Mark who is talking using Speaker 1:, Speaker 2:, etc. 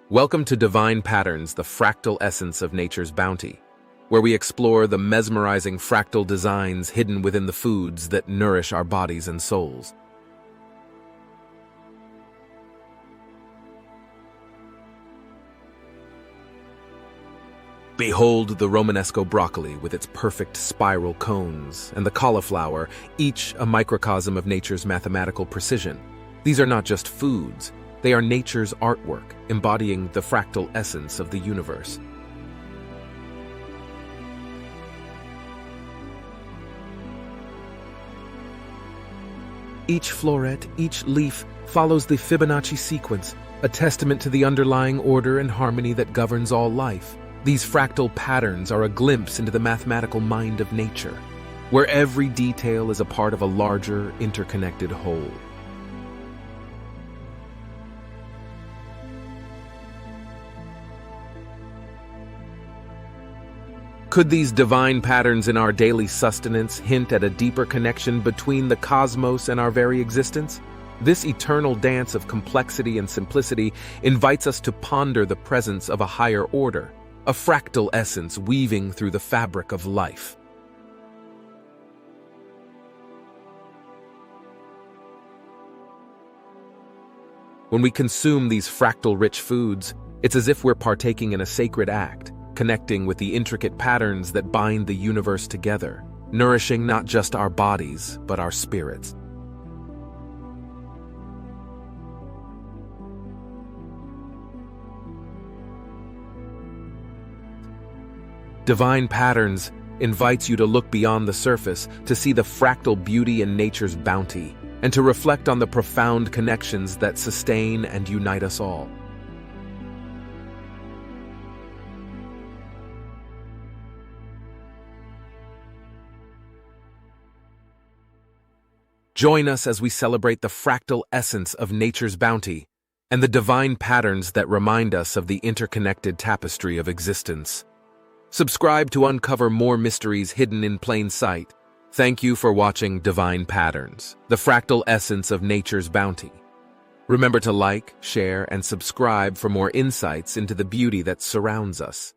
Speaker 1: Welcome to Divine Patterns, the fractal essence of nature's bounty, where we explore the mesmerizing fractal designs hidden within the foods that nourish our bodies and souls. Behold the Romanesco broccoli with its perfect spiral cones, and the cauliflower, each a microcosm of nature's mathematical precision. These are not just foods, they are nature's artwork, embodying the fractal essence of the universe. Each floret, each leaf, follows the Fibonacci sequence, a testament to the underlying order and harmony that governs all life. These fractal patterns are a glimpse into the mathematical mind of nature, where every detail is a part of a larger, interconnected whole. Could these divine patterns in our daily sustenance hint at a deeper connection between the cosmos and our very existence? This eternal dance of complexity and simplicity invites us to ponder the presence of a higher order, a fractal essence weaving through the fabric of life. When we consume these fractal-rich foods, it's as if we're partaking in a sacred act, connecting with the intricate patterns that bind the universe together, nourishing not just our bodies, but our spirits. Divine Patterns invites you to look beyond the surface, to see the fractal beauty in nature's bounty, and to reflect on the profound connections that sustain and unite us all. Join us as we celebrate the fractal essence of nature's bounty and the divine patterns that remind us of the interconnected tapestry of existence. Subscribe to uncover more mysteries hidden in plain sight. Thank you for watching Divine Patterns, the fractal essence of nature's bounty. Remember to like, share, and subscribe for more insights into the beauty that surrounds us.